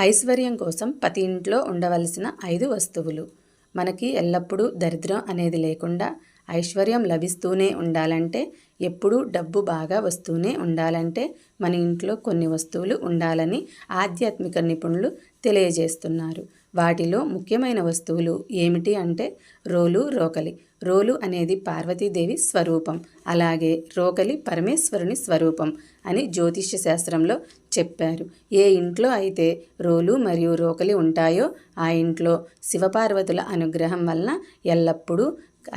ఐశ్వర్యం కోసం ప్రతి ఇంట్లో ఉండవలసిన 5 వస్తువులు. మనకి ఎల్లప్పుడూ దరిద్రం అనేది లేకుండా ఐశ్వర్యం లభిస్తూనే ఉండాలంటే, ఎప్పుడూ డబ్బు బాగా వస్తూనే ఉండాలంటే మన ఇంట్లో కొన్ని వస్తువులు ఉండాలని ఆధ్యాత్మిక నిపుణులు తెలియజేస్తున్నారు. వాటిలో ముఖ్యమైన వస్తువులు ఏమిటి అంటే రోలు, రోకలి. రోలు అనేది పార్వతీదేవి స్వరూపం, అలాగే రోకలి పరమేశ్వరుని స్వరూపం అని జ్యోతిష్య శాస్త్రంలో చెప్పారు. ఏ ఇంట్లో అయితే రోలు మరియు రోకలి ఉంటాయో ఆ ఇంట్లో శివపార్వతుల అనుగ్రహం వలన ఎల్లప్పుడూ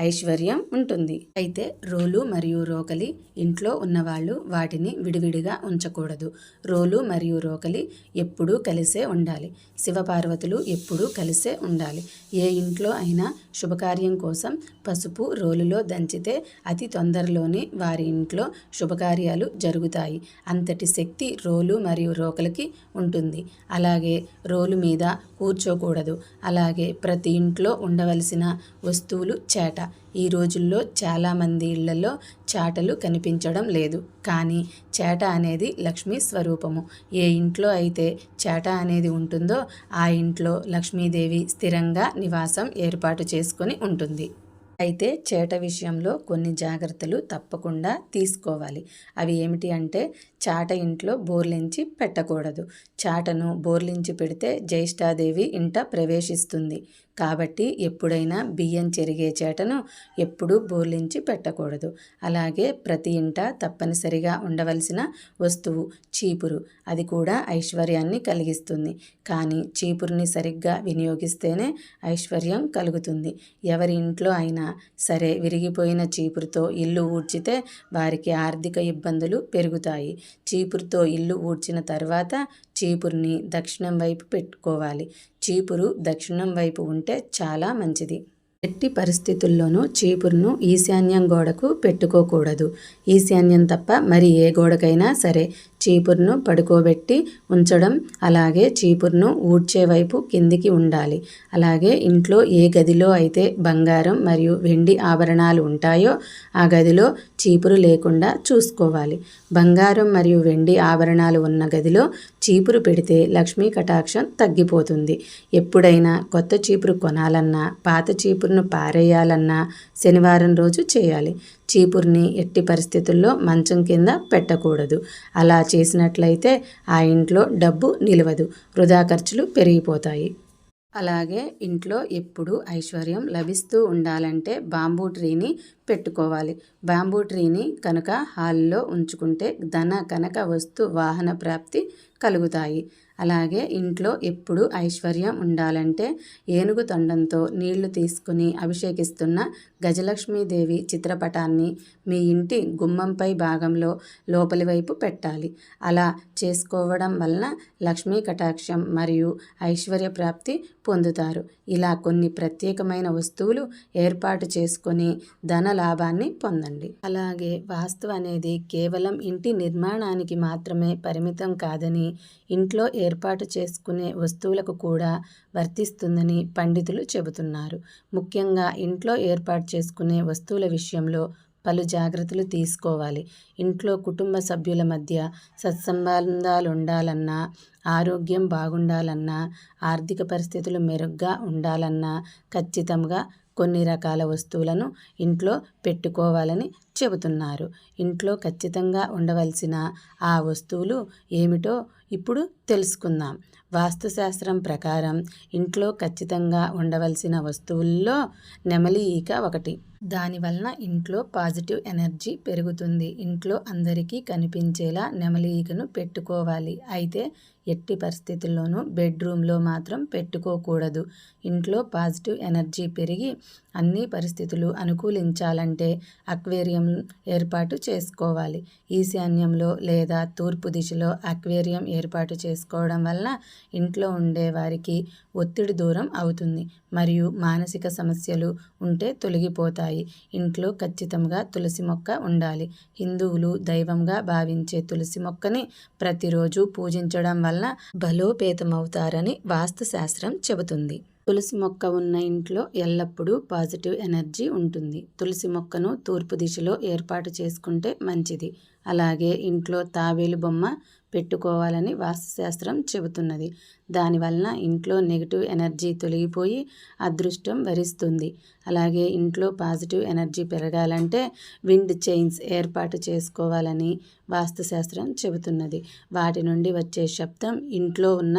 ఐశ్వర్యం ఉంటుంది. అయితే రోలు మరియు రోకలి ఇంట్లో ఉన్నవాళ్ళు వాటిని విడివిడిగా ఉంచకూడదు. రోలు మరియు రోకలి ఎప్పుడూ కలిసే ఉండాలి. శివపార్వతులు ఎప్పుడూ కలిసే ఉండాలి. ఏ ఇంట్లో అయినా శుభకార్యం కోసం పసుపు రోలులో దంచితే అతి తొందరలోనే వారి ఇంట్లో శుభకార్యాలు జరుగుతాయి. అంతటి శక్తి రోలు మరియు రోకలికి ఉంటుంది. అలాగే రోలు మీద కూర్చోకూడదు. అలాగే ప్రతి ఇంట్లో ఉండవలసిన వస్తువులు చాట. ఈ రోజుల్లో చాలామంది ఇళ్లలో చాటలు కనిపించడం లేదు. కానీ చాట అనేది లక్ష్మీ స్వరూపము. ఏ ఇంట్లో అయితే చాట అనేది ఉంటుందో ఆ ఇంట్లో లక్ష్మీదేవి స్థిరంగా నివాసం ఏర్పాటు చేసుకొని ఉంటుంది. అయితే చేట విషయంలో కొన్ని జాగ్రత్తలు తప్పకుండా తీసుకోవాలి. అవి ఏమిటి అంటే చాట ఇంట్లో బోర్లించి పెట్టకూడదు. చాటను బోర్లించి పెడితే జ్యేష్ఠాదేవి ఇంట ప్రవేశిస్తుంది. కాబట్టి ఎప్పుడైనా బియ్యం చెరిగే చేటను ఎప్పుడూ బోర్లించి పెట్టకూడదు. అలాగే ప్రతి ఇంట తప్పనిసరిగా ఉండవలసిన వస్తువు చీపురు. అది కూడా ఐశ్వర్యాన్ని కలిగిస్తుంది. కానీ చీపురుని సరిగ్గా వినియోగిస్తేనే ఐశ్వర్యం కలుగుతుంది. ఎవరి ఇంట్లో అయినా సరే విరిగిపోయిన చీపురుతో ఇల్లు ఊడ్చితే వారికి ఆర్థిక ఇబ్బందులు పెరుగుతాయి. చీపురుతో ఇల్లు ఊడ్చిన తర్వాత చీపురుని దక్షిణం వైపు పెట్టుకోవాలి. చీపురు దక్షిణం వైపు ఉంటే చాలా మంచిది. ఎట్టి పరిస్థితుల్లోనూ చీపురును ఈశాన్యం గోడకు పెట్టుకోకూడదు. ఈశాన్యం తప్ప మరి ఏ గోడకైనా సరే చీపురును పడుకోబెట్టి ఉంచడం, అలాగే చీపురును ఊడ్చే వైపు కిందికి ఉండాలి. అలాగే ఇంట్లో ఏ గదిలో అయితే బంగారం మరియు వెండి ఆభరణాలు ఉంటాయో ఆ గదిలో చీపురు లేకుండా చూసుకోవాలి. బంగారం మరియు వెండి ఆభరణాలు ఉన్న గదిలో చీపురు పెడితే లక్ష్మీ కటాక్షం తగ్గిపోతుంది. ఎప్పుడైనా కొత్త చీపురు కొనాలన్నా, పాత చీపురును పారేయాలన్నా శనివారం రోజు చేయాలి. చీపురుని ఎట్టి పరిస్థితుల్లో మంచం కింద పెట్టకూడదు. అలా చేసినట్లయితే ఆ ఇంట్లో డబ్బు నిలవదు, వృధా ఖర్చులు పెరిగిపోతాయి. అలాగే ఇంట్లో ఎప్పుడూ ఐశ్వర్యం లభిస్తూ ఉండాలంటే బాంబూ ట్రీని పెట్టుకోవాలి. బాంబూ ట్రీని కనుక హాల్లో ఉంచుకుంటే ధన కనక వస్తు వాహన ప్రాప్తి కలుగుతాయి. అలాగే ఇంట్లో ఎప్పుడు ఐశ్వర్యం ఉండాలంటే ఏనుగు తొండంతో నీళ్లు తీసుకుని అభిషేకిస్తున్న గజలక్ష్మీదేవి చిత్రపటాన్ని మీ ఇంటి గుమ్మంపై భాగంలో లోపలి వైపు పెట్టాలి. అలా చేసుకోవడం వలన లక్ష్మీ కటాక్షం మరియు ఐశ్వర్య ప్రాప్తి పొందుతారు. ఇలా కొన్ని ప్రత్యేకమైన వస్తువులు ఏర్పాటు చేసుకొని ధన లాభాన్ని పొందండి. అలాగే వాస్తు అనేది కేవలం ఇంటి నిర్మాణానికి మాత్రమే పరిమితం కాదని, ఇంట్లో ఏర్పాటు చేసుకునే వస్తువులకు కూడా వర్తిస్తుందని పండితులు చెబుతున్నారు. ముఖ్యంగా ఇంట్లో ఏర్పాటు చేసుకునే వస్తువుల విషయంలో పలు జాగ్రత్తలు తీసుకోవాలి. ఇంట్లో కుటుంబ సభ్యుల మధ్య సత్సంబంధాలు ఉండాలన్నా, ఆరోగ్యం బాగుండాలన్నా, ఆర్థిక పరిస్థితులు మెరుగ్గా ఉండాలన్నా ఖచ్చితంగా కొన్ని రకాల వస్తువులను ఇంట్లో పెట్టుకోవాలని చెబుతున్నారు. ఇంట్లో ఖచ్చితంగా ఉండవలసిన ఆ వస్తువులు ఏమిటో ఇప్పుడు తెలుసుకుందాం. వాస్తుశాస్త్రం ప్రకారం ఇంట్లో ఖచ్చితంగా ఉండవలసిన వస్తువుల్లో నెమలి ఈక ఒకటి. దానివలన ఇంట్లో పాజిటివ్ ఎనర్జీ పెరుగుతుంది. ఇంట్లో అందరికీ కనిపించేలా నెమలి ఈకను పెట్టుకోవాలి. అయితే ఎట్టి పరిస్థితుల్లోనూ బెడ్రూమ్లో మాత్రం పెట్టుకోకూడదు. ఇంట్లో పాజిటివ్ ఎనర్జీ పెరిగి అన్ని పరిస్థితులు అనుకూలించాలంటే అక్వేరియం ఏర్పాటు చేసుకోవాలి. ఈశాన్యంలో లేదా తూర్పు దిశలో అక్వేరియం ఏర్పాటు చేసుకోవడం వలన ఇంట్లో ఉండే వారికి ఒత్తిడి దూరం అవుతుంది మరియు మానసిక సమస్యలు ఉంటే తొలగిపోతాయి. ఇంట్లో ఖచ్చితంగా తులసి మొక్క ఉండాలి. హిందువులు దైవంగా భావించే తులసి మొక్కని ప్రతిరోజు పూజించడం వలన బలోపేతమవుతారని వాస్తుశాస్త్రం చెబుతుంది. తులసి మొక్క ఉన్న ఇంట్లో ఎల్లప్పుడూ పాజిటివ్ ఎనర్జీ ఉంటుంది. తులసి మొక్కను తూర్పు దిశలో ఏర్పాటు చేసుకుంటే మంచిది. అలాగే ఇంట్లో తాబేలు బొమ్మ పెట్టుకోవాలని వాస్తుశాస్త్రం చెబుతున్నది. దానివలన ఇంట్లో నెగిటివ్ ఎనర్జీ తొలగిపోయి అదృష్టం వరిస్తుంది. అలాగే ఇంట్లో పాజిటివ్ ఎనర్జీ పెరగాలంటే విండ్ చైన్స్ ఏర్పాటు చేసుకోవాలని వాస్తుశాస్త్రం చెబుతున్నది. వాటి నుండి వచ్చే శబ్దం ఇంట్లో ఉన్న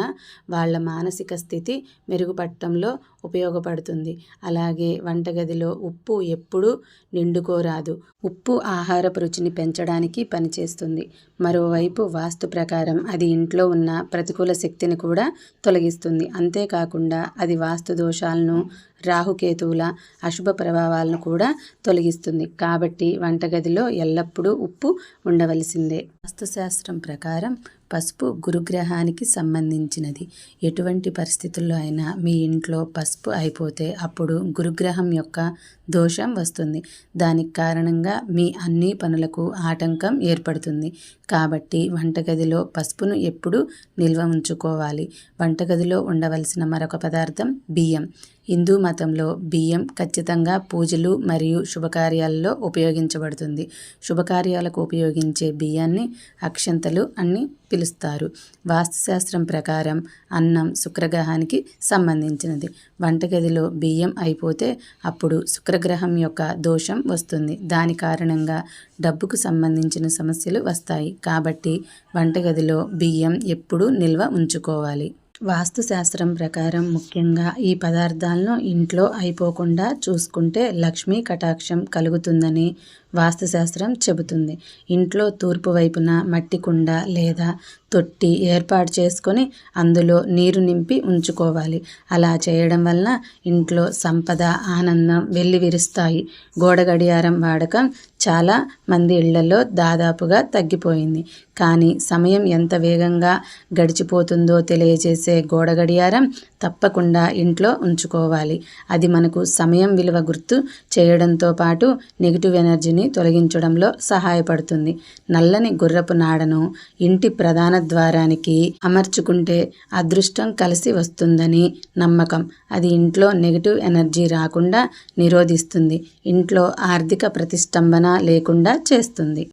వాళ్ళ మానసిక స్థితి మెరుగుపడటంలో ఉపయోగపడుతుంది. అలాగే వంటగదిలో ఉప్పు ఎప్పుడూ నిండుకోరాదు. ఉప్పు ఆహారపు రుచిని పెంచడానికి పనిచేస్తుంది. మరోవైపు వాస్తు ప్రకారం అది ఇంట్లో ఉన్న ప్రతికూల శక్తిని కూడా తొలగిస్తుంది. అంతేకాకుండా అది వాస్తు దోషాలను, రాహుకేతువుల అశుభ ప్రభావాలను కూడా తొలగిస్తుంది. కాబట్టి వంటగదిలో ఎల్లప్పుడూ ఉప్పు ఉండవలసిందే. వాస్తుశాస్త్రం ప్రకారం పసుపు గురుగ్రహానికి సంబంధించినది. ఎటువంటి పరిస్థితుల్లో అయినా మీ ఇంట్లో పసుపు అయిపోతే అప్పుడు గురుగ్రహం యొక్క దోషం వస్తుంది. దానికి కారణంగా మీ అన్ని పనులకు ఆటంకం ఏర్పడుతుంది. కాబట్టి వంటగదిలో పసుపును ఎప్పుడూ నిల్వ ఉంచుకోవాలి. వంటగదిలో ఉండవలసిన మరొక పదార్థం బియ్యం. హిందూ మతంలో బియ్యం ఖచ్చితంగా పూజలు మరియు శుభకార్యాలలో ఉపయోగించబడుతుంది. శుభకార్యాలకు ఉపయోగించే బియ్యాన్ని అక్షంతలు అని పిలుస్తారు. వాస్తుశాస్త్రం ప్రకారం అన్నం శుక్రగ్రహానికి సంబంధించినది. వంటగదిలో బియ్యం అయిపోతే అప్పుడు శుక్రగ్రహం యొక్క దోషం వస్తుంది. దాని కారణంగా డబ్బుకు సంబంధించిన సమస్యలు వస్తాయి. కాబట్టి వంటగదిలో బియ్యం ఎప్పుడూ నిల్వ ఉంచుకోవాలి. వాస్తుశాస్త్రం ప్రకారం ముఖ్యంగా ఈ పదార్థాలను ఇంట్లో అయిపోకుండా చూసుకుంటే లక్ష్మీ కటాక్షం కలుగుతుందని వాస్తుశాస్త్రం చెబుతుంది. ఇంట్లో తూర్పు వైపున మట్టి కుండ లేదా తొట్టి ఏర్పాటు చేసుకొని అందులో నీరు నింపి ఉంచుకోవాలి. అలా చేయడం వలన ఇంట్లో సంపద, ఆనందం వెల్లివిరుస్తాయి. గోడ గడియారం వాడకం చాలా మంది ఇళ్లలో దాదాపుగా తగ్గిపోయింది. కానీ సమయం ఎంత వేగంగా గడిచిపోతుందో తెలియజేసే గోడ గడియారం తప్పకుండా ఇంట్లో ఉంచుకోవాలి. అది మనకు సమయం విలువ గుర్తు చేయడంతో పాటు నెగిటివ్ ఎనర్జీని తొలగించడంలో సహాయపడుతుంది. నల్లని గుర్రపు నాడను ఇంటి ప్రధాన ద్వారానికి అమర్చుకుంటే అదృష్టం కలిసి వస్తుందని నమ్మకం. అది ఇంట్లో నెగిటివ్ ఎనర్జీ రాకుండా నిరోధిస్తుంది. ఇంట్లో ఆర్థిక ప్రతిష్టంభన లేకుండా చేస్తుంది.